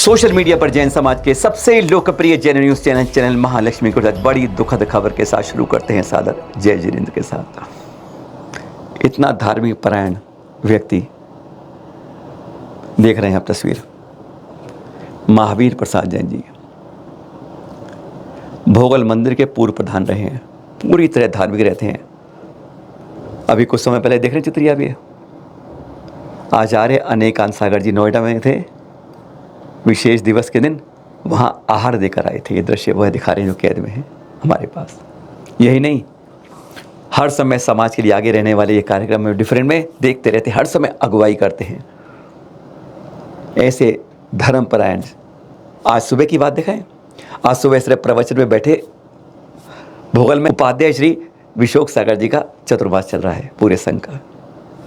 Social media पर जैन समाज के सबसे लोकप्रिय जैन न्यूज चैनल महालक्ष्मी के साथ बड़ी दुखद खबर के साथ शुरू करते हैं सादर जय जिनेंद्र के साथ। इतना धार्मिक परायण व्यक्ति देख रहे हैं आप तस्वीर, महावीर प्रसाद जैन जी भोगल मंदिर के पूर्व प्रधान रहे हैं, पूरी तरह धार्मिक रहते हैं। अभी कुछ समय पहले देख रहे चित्र भी आचार्य अनेकांत सागर जी नोएडा में थे, विशेष दिवस के दिन वहाँ आहार देकर आए थे। ये दृश्य वह दिखा रहे हैं जो कैद में है हमारे पास। यही नहीं, हर समय समाज के लिए आगे रहने वाले ये कार्यक्रम में डिफरेंट में देखते रहते, हर समय अगुवाई करते हैं। ऐसे धर्मपरायण आज सुबह की बात दिखाएं। आज सुबह सिर्फ प्रवचन में बैठे भोगल में उपाध्याय श्री विशोक सागर जी का चतुर्मास चल रहा है पूरे संघ का।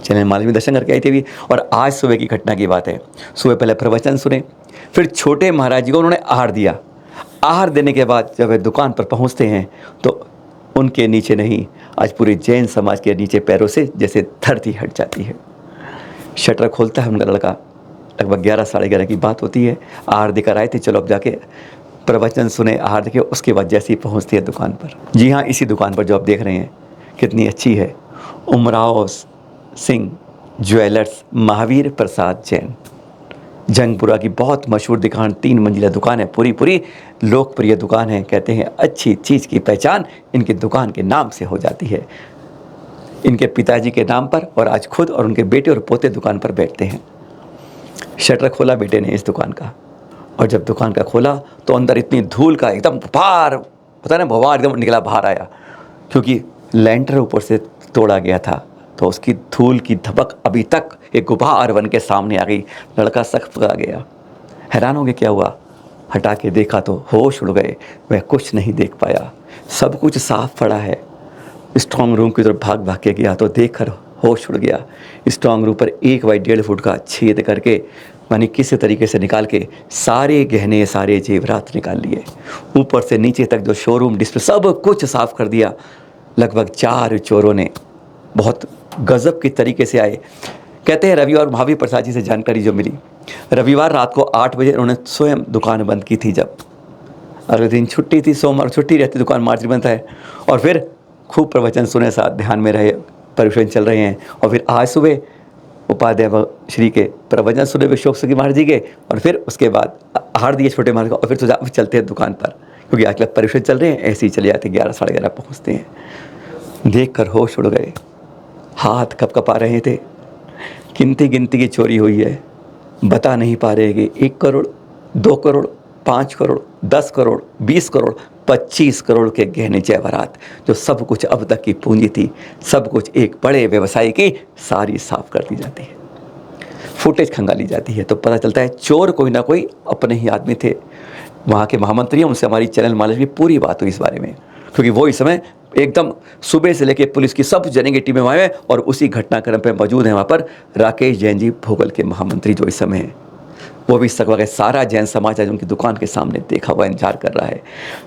चैनल मालिक में दर्शन करके आई थी भी। और आज सुबह की घटना की बात है। सुबह पहले प्रवचन सुने, फिर छोटे महाराज जी को उन्होंने आहार दिया। आहार देने के बाद जब वे दुकान पर पहुंचते हैं तो उनके नीचे नहीं, आज पूरे जैन समाज के नीचे पैरों से जैसे धरती हट जाती है। शटर खोलता है उनका लड़का, लगभग 11 साढ़े 11 की बात होती है। आहार देकर आए थे, चलो अब जाके प्रवचन सुने, आहार देखे। उसके बाद जैसे ही पहुँचती है दुकान पर, जी हाँ, इसी दुकान पर जो आप देख रहे हैं कितनी अच्छी है, उमराव सिंह ज्वेलर्स महावीर प्रसाद जैन, जंगपुरा की बहुत मशहूर दुकान, 3 मंजिला दुकान है, पूरी लोकप्रिय दुकान है। कहते हैं अच्छी चीज़ की पहचान इनकी दुकान के नाम से हो जाती है, इनके पिताजी के नाम पर। और आज खुद और उनके बेटे और पोते दुकान पर बैठते हैं। शटर खोला बेटे ने इस दुकान का, और जब दुकान का खोला तो अंदर इतनी धूल का एकदम बाहर, पता ना, भवार एकदम निकला बाहर आया, क्योंकि लैंटर ऊपर से तोड़ा गया था। तो उसकी धूल की धपक अभी तक एक गुबार बन के सामने आ गई। लड़का सख्त आ गया, हैरान हो गया क्या हुआ। हटा के देखा तो होश उड़ गए, वह कुछ नहीं देख पाया, सब कुछ साफ पड़ा है। स्ट्रॉन्ग रूम की तरफ भाग के गया तो देखकर होश उड़ गया। स्ट्रॉन्ग रूम पर 1 बाई 1.5 फुट का छेद करके, मानी किसी तरीके से निकाल के सारे गहने सारे जेवरात निकाल लिए। ऊपर से नीचे तक जो शोरूम डिस्प्ले सब कुछ साफ कर दिया। लगभग 4 चोरों ने बहुत गजब के तरीके से आए। कहते हैं रविवार महावीर प्रसाद जी से जानकारी जो मिली, रविवार रात को 8 बजे उन्होंने स्वयं दुकान बंद की थी। जब अगले दिन छुट्टी थी, सोमवार छुट्टी रहती, दुकान मार्च बंद है। और फिर खूब प्रवचन सुने, साथ ध्यान में रहे, प्रवचन चल रहे हैं। और फिर आज सुबह उपाध्याय श्री के प्रवचन सुने विशोक सागर महाराज जी के, और फिर उसके बाद आहार दिए छोटे महाराज को, और फिर तो चलते हैं दुकान पर, क्योंकि आज प्रवचन चल रहे हैं। ऐसे ही चले जाते, 11 साढ़े 11 पहुँचते हैं। देख कर होश उड़ गए, हाथ कपकपा रहे थे। गिनती की चोरी हुई है, बता नहीं पा रहे कि 1 करोड़, 2 करोड़, 5 करोड़, 10 करोड़, 20 करोड़, 25 करोड़ के गहने जेवरात, जो सब कुछ अब तक की पूंजी थी, सब कुछ एक बड़े व्यवसायी की सारी साफ कर दी जाती है। फुटेज खंगाली जाती है तो पता चलता है चोर कोई ना कोई अपने ही आदमी थे। वहाँ के महामंत्री, उनसे हमारी चैनल मालिक की पूरी बात हुई इस बारे में, क्योंकि वो इस समय एकदम सुबह से लेके पुलिस की सब जने की टीमें वहाँ हैं, और उसी घटनाक्रम पे मौजूद हैं वहाँ पर राकेश जैन जी भोगल के महामंत्री जो इस समय हैं। वो भी सकवा के सारा जैन समाज आज उनकी दुकान के सामने देखा हुआ इंतजार कर रहा है।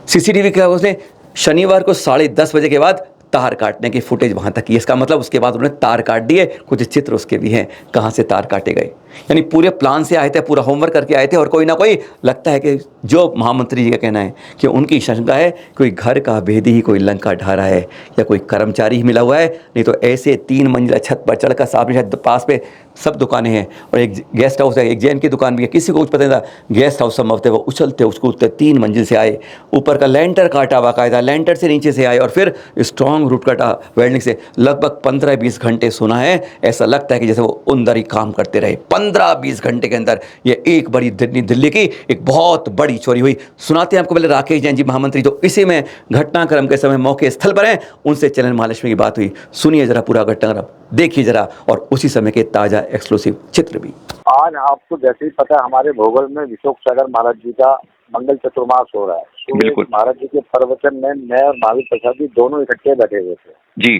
सीसीटीवी का उसने शनिवार को 10:30 बजे के बाद तार काटने की फुटेज वहाँ तक की। इसका मतलब उसके बाद उन्होंने तार काट दिए। कुछ चित्र उसके भी हैं कहाँ से तार काटे गए, यानी पूरे प्लान से आए थे, पूरा होमवर्क करके आए थे। और कोई ना कोई, लगता है कि जो महामंत्री जी का कहना है कि उनकी शंका है कोई घर का भेदी ही कोई लंका ढा रहा है, या कोई कर्मचारी ही मिला हुआ है। नहीं तो ऐसे 3 मंजिला छत पर चढ़कर सामने पास पे सब दुकानें हैं, और एक गेस्ट हाउस है, एक जैन की दुकान भी है, किसी को कुछ पता नहीं था। गेस्ट हाउस संभवते वो उछलते उसको 3 मंजिल से आए, ऊपर का लेंटर काटा बाकायदा, लेंटर से नीचे से आए, और फिर स्ट्रॉन्ग रूट कटा वेल्डिंग से। लगभग 15-20 घंटे सुना है, ऐसा लगता है कि जैसे वो अंदर ही काम करते रहे। 15-20 घंटे के अंदर ये एक बड़ी दिल्ली की एक बहुत बड़ी चोरी हुई। सुनाते हैं आपको पहले राकेश जैन जी महामंत्री, जो इसी में घटनाक्रम के समय मौके स्थल पर हैं, उनसे चैनल महालक्ष्मी की बात हुई। सुनिए जरा पूरा घटनाक्रम, देखिए जरा, और उसी समय के ताजा एक्सक्लूसिव चित्र भी। आज आपको जैसे ही पता है, हमारे भोगल में विशोक सागर महाराज जी का मंगल चतुर्मास हो रहा है। बिल्कुल। महाराज जी के प्रवचन में मैं और महावीर प्रसाद जी दोनों इकट्ठे बैठे हुए थे जी।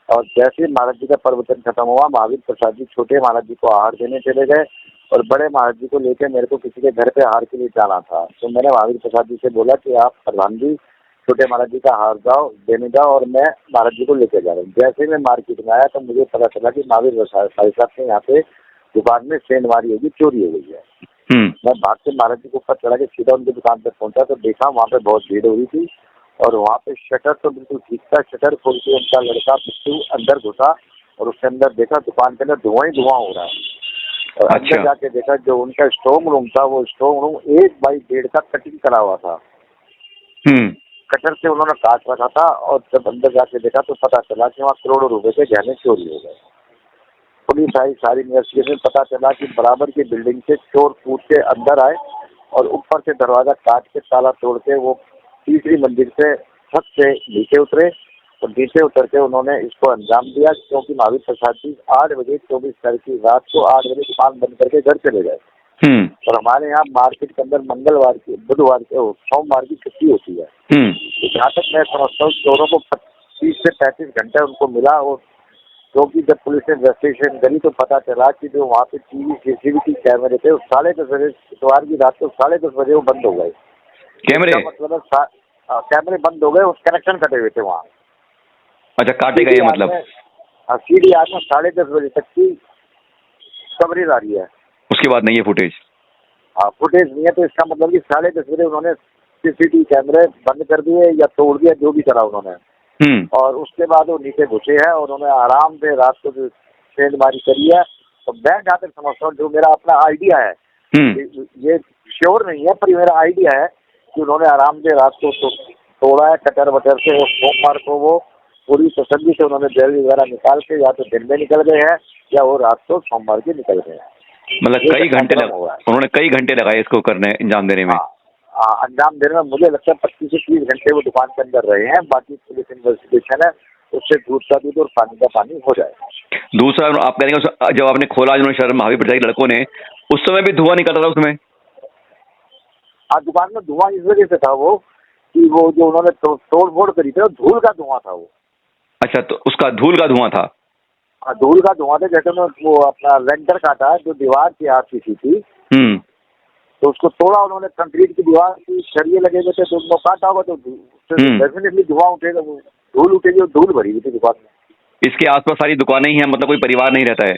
और जैसे महाराज जी का प्रवचन खत्म हुआ, महावीर प्रसाद जी छोटे महाराज जी को आहार देने चले गए, और बड़े महाराज जी को लेकर मेरे को किसी के घर पे आहार के लिए जाना था। तो मैंने महावीर प्रसाद जी से बोला कि आप प्रधान जी छोटे महाराज जी का आहार देने जाओ, और मैं महाराज जी को लेकर जा रहा हूँ। जैसे मैं मार्केट में आया तो मुझे पता चला कि महावीर भाई साहब ने यहाँ पे दुकान में सेंध मारी होगी, चोरी हो गई है। मैं भाग के महाराज जी के ऊपर चढ़ा के सीधा उनकी दुकान पे पहुंचा तो देखा वहाँ पे बहुत भीड़ हो रही थी और वहाँ पे शटर तो बिल्कुल ठीक था। शटर खोल के उनका लड़का बिट्टू अंदर घुसा और उसके अंदर देखा दुकान के अंदर धुआं ही धुआं हो रहा है और अच्छा। अंदर जाके देखा जो उनका स्ट्रॉन्ग रूम था वो स्ट्रॉन्ग रूम 1x1.5 का कटिंग करा हुआ था। कटर से उन्होंने काट रखा था और जब अंदर जाके देखा तो पता चला कि वहाँ करोड़ों रुपए के गहने चोरी हो गए। पुलिस आई, सारी इन्वेस्टिगेशन, पता चला कि बराबर की बिल्डिंग से चोर कूद के अंदर आए और ऊपर से दरवाजा काट के ताला तोड़ के वो तीसरी मंजिल से छत से नीचे उतरे और नीचे उतर के उन्होंने इसको अंजाम दिया क्योंकि महावीर प्रसाद जी 8 बजे 24 तारीख की रात को 8 बजे दुकान बंद करके घर चले गए। और हमारे यहाँ मार्केट के अंदर मंगलवार की, बुधवार के, सोमवार की छुट्टी होती है। तो जहाँ तक मैं समझता हूँ चोरों को 30 से 35 घंटे उनको मिला और क्योंकि जब पुलिस ने इन्वेस्टिगेशन करी तो पता चला कि जो वहाँ पे टीवी सीसीटीवी कैमरे थे 10:30 बजे इतवार की रात को 10:30 बजे वो बंद हो गए। कैमरे मतलब कैमरे बंद हो गए, उस कनेक्शन कटे हुए थे वहाँ। अच्छा, काटे गए मतलब सीधी आज में 10:30 बजे तक की कवरेज आ रही है, उसके बाद नहीं है फुटेज। हाँ, फुटेज नहीं है तो इसका मतलब कि 10:30 बजे उन्होंने सीसीटीवी कैमरे बंद कर दिए या तोड़ दिया, जो भी करा उन्होंने। और उसके बाद वो नीचे घुसे हैं और उन्होंने आराम से रात को सेंधमारी करी है। तो मैं जहाँ तक समझता हूँ, जो मेरा अपना आइडिया है, ये श्योर नहीं है पर ये मेरा आइडिया है कि उन्होंने आराम से रात को तोड़ा है कटर वटर से। वो सोमवार को वो पूरी तसल्ली से उन्होंने बैल वगैरह निकाल के या तो दिन में निकल गए हैं या वो रात को सोमवार के निकल गए हैं। मतलब कई घंटे उन्होंने कई घंटे लगाए इसको करने, अंजाम देने में। अंजाम देने में मुझे लगता है 25 से 30 घंटे वो दुकान के अंदर रहे हैं। बाकी पुलिस इन्वेस्टिगेशन है, उससे दूध का दूध और पानी का पानी हो जाए। दूसरा, आप कह रहे हैं जब आपने खोला जिन्होंने शहर महावीर प्रसाद के लड़कों ने, उस समय भी धुआं निकल रहा था उसमें? हाँ, दुकान में धुआं इस वजह से था वो कि वो जो उन्होंने तोड़ फोड़ करी थी धूल का धुआं था वो। अच्छा, तो उसका धूल का धुआं था? हाँ, धूल का धुआं था। जैसे वो अपना लेंटर काटा है जो दीवार की आरसीसी थी, तो उसको तोड़ा उन्होंने, कंक्रीट की दीवार की सरिये लगे हुए थे तो उनको काटा होगा तो डेफिनेटली धुआं उठेगा, धूल उठेगी और धूल भरी हुई थी दुकान में। इसके आसपास सारी दुकानें ही हैं, मतलब कोई परिवार नहीं रहता है?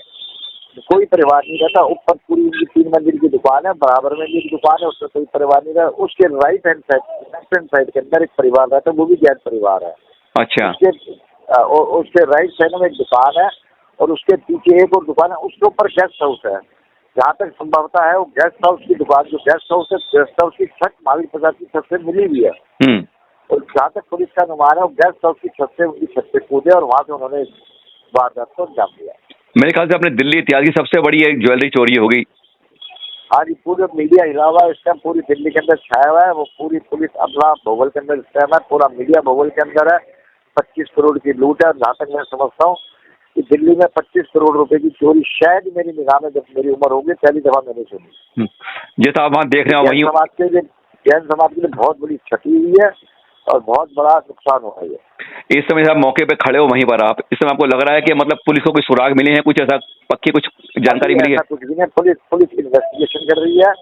कोई परिवार नहीं रहता। ऊपर पूरी उनकी 3 मंजिल की दुकान है, बराबर में भी एक दुकान है, उसमें कोई परिवार नहीं रहा। उसके राइट हैंड साइड के अंदर एक परिवार रहता है, वो भी जैन परिवार है। अच्छा। उसके राइट साइड में एक दुकान है और उसके पीछे एक और दुकान है, उसके ऊपर गेस्ट हाउस है। जहाँ तक संभवता है वो गेस्ट हाउस की दुकान, जो गेस्ट हाउस है, गेस्ट हाउस की छत महावीर प्रसाद की छत से मिली हुई है। और जहाँ तक पुलिस का अनुमान है वो गेस्ट हाउस की छत से उनकी छत पे कूदे और वहाँ से उन्होंने वारदात को अंजाम दिया। मेरे ख्याल से अपने दिल्ली इतिहास की सबसे बड़ी एक ज्वेलरी चोरी हो गई। हाँ जी, पूरे मीडिया हिला हुआ है इस टाइम, पूरी दिल्ली के अंदर छाया हुआ है। वो पूरी पुलिस अपना भोगल के अंदर इस टाइम है, पूरा मीडिया भोगल के अंदर है। 25 करोड़ की लूट है। जहाँ तक मैं समझता हूँ कि दिल्ली में 25 करोड़ रुपए की चोरी शायद मेरी निगाह में, जब मेरी उम्र होगी, पहली दफा मैंने सुनी। जैसा आप वहाँ देख रहे हैं, जैन समाज के लिए बहुत बड़ी क्षति हुई है और बहुत बड़ा नुकसान हुआ है। इस समय आप मौके पे खड़े हो वहीं पर, आप इस समय आपको लग रहा है कि मतलब पुलिस को कोई सुराग मिले हैं, कुछ ऐसा पक्की कुछ जानकारी मिली है? कुछ भी नहीं, पुलिस इन्वेस्टिगेशन कर रही है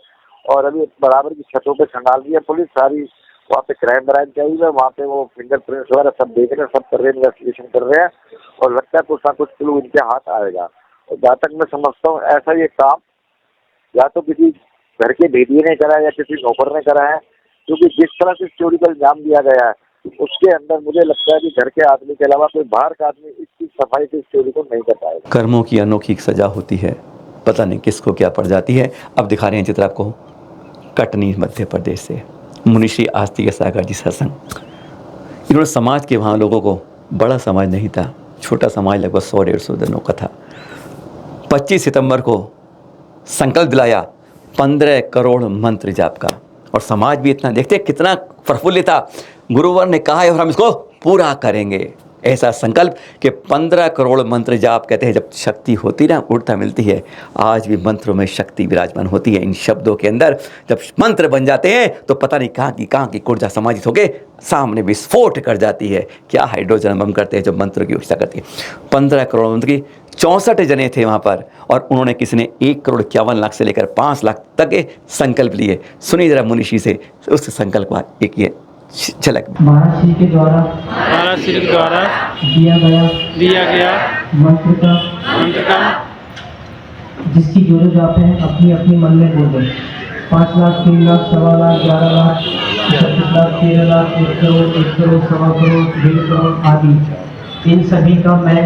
और अभी बराबर की छतों पे खंगाल रही है पुलिस सारी। वहाँ पे क्राइम ब्रांच चाहिए है, वहाँ पे वो फिंगरप्रिंट्स वगैरह सब देख रहे हैं, सब कर रहे हैं, इन्वेस्टिगेशन कर रहे हैं और लगता है कुछ ना कुछ क्लू इनके हाथ आएगा। और जहाँ तक मैं समझता हूँ ऐसा ये काम या तो किसी घर के भेदिये ने करा है या किसी नौकर ने करा है, क्योंकि जिस तरह से चोरी का इल्जाम दिया गया है उसके अंदर मुझे लगता है कि घर के आदमी के अलावा कोई बाहर का आदमी इसकी सफाई से इस चोरी को नहीं कर पाएगा। कर्मों की अनोखी सजा होती है, पता नहीं किसको क्या पड़ जाती है। अब दिखा रहे हैं चित्र आपको कटनी मध्य प्रदेश से, मुनिश्री आस्तिक सागर जी सत्संग। इन्होंने समाज के वहाँ लोगों को, बड़ा समाज नहीं था, छोटा समाज लगभग 100-150 जनों का था, 25 सितंबर को संकल्प दिलाया 15 करोड़ मंत्र जाप का। और समाज भी इतना, देखते कितना प्रफुल्लित था। गुरुवर ने कहा है और हम इसको पूरा करेंगे, ऐसा संकल्प कि 15 करोड़ मंत्र जाप। कहते हैं जब शक्ति होती ना, ऊर्जा मिलती है। आज भी मंत्रों में शक्ति विराजमान होती है। इन शब्दों के अंदर जब मंत्र बन जाते हैं तो पता नहीं कहाँ की ऊर्जा समाजित होकर सामने विस्फोट कर जाती है। क्या हाइड्रोजन बम करते हैं जो मंत्र की ऊर्जा करती है। 15 करोड़ मंत्र की 64 जने थे वहाँ पर और उन्होंने किसी ने 1,51,00,000 से लेकर 5 लाख तक के संकल्प लिए। सुनिए जरा मुनिशी से उस संकल्प का एक ये झलक। महाराज श्री के द्वारा दिया गया मंत्र का जिसकी जो जो जाते हैं अपनी अपनी मन में बोल दें। 5 लाख, 3 लाख, 1.25 लाख, 11 लाख, 25 लाख, 13 लाख, 1 करोड़, 1 करोड़, 1.25 करोड़, 1.5 करोड़ आदि, इन सभी का मैं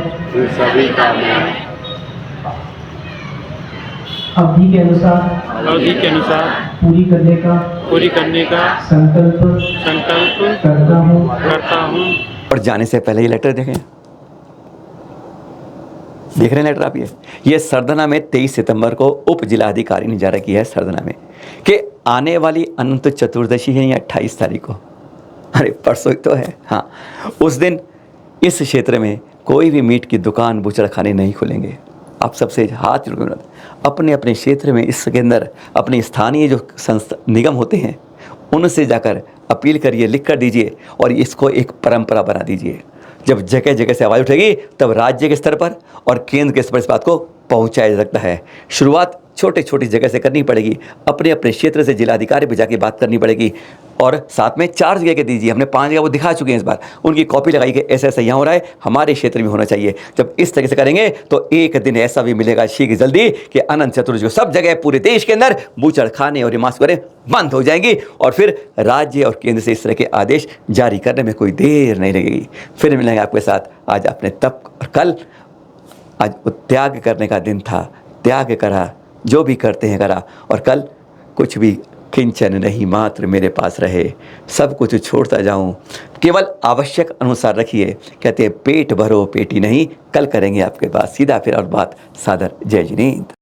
अवधि के अनुसार पूरी करने का संकल्प करता हूँ। और जाने से पहले ये लेटर देखें, देख रहे हैं लेटर आप? ये सरदना में 23 सितंबर को उप जिलाधिकारी ने जारी किया है सरदना में कि आने वाली अनंत चतुर्दशी है, या 28 तारीख को, अरे परसों ही तो है, हाँ, उस दिन इस क्षेत्र में कोई भी मीट की दुकान, बुचड़ खाने नहीं खुलेंगे। आप सबसे हाथ जोड़ के अपने अपने क्षेत्र में, इसके अंदर अपने स्थानीय जो संस्था निगम होते हैं उनसे जाकर अपील करिए, लिख कर दीजिए और इसको एक परंपरा बना दीजिए। जब जगह जगह से आवाज़ उठेगी तब राज्य के स्तर पर और केंद्र के स्तर पर इस बात को पहुंचाया जा सकता है। शुरुआत छोटे छोटी जगह से करनी पड़ेगी, अपने अपने क्षेत्र से जिलाधिकारी पे जाके बात करनी पड़ेगी और साथ में 4 जगह के दीजिए। हमने 5 जगह वो दिखा चुके हैं इस बार, उनकी कॉपी लगाई कि ऐसा ऐसा यहाँ हो रहा है, हमारे क्षेत्र में होना चाहिए। जब इस तरह से करेंगे तो एक दिन ऐसा भी मिलेगा शीघ्र जल्दी कि अनंत चतुर्दशी को सब जगह पूरे देश के अंदर बूचड़ खाने और मांस बंद हो जाएंगी और फिर राज्य और केंद्र से इस तरह के आदेश जारी करने में कोई देर नहीं लगेगी। फिर मिलेंगे आपके साथ। आज अपने तप और कल, आज त्याग करने का दिन था, त्याग करा, जो भी करते हैं करा, और कल कुछ भी किंचन नहीं मात्र मेरे पास रहे, सब कुछ छोड़ता जाऊं, केवल आवश्यक अनुसार रखिए। कहते हैं पेट भरो पेटी नहीं, कल करेंगे आपके पास। सीधा फिर और बात सादर। जय जिनेंद्र।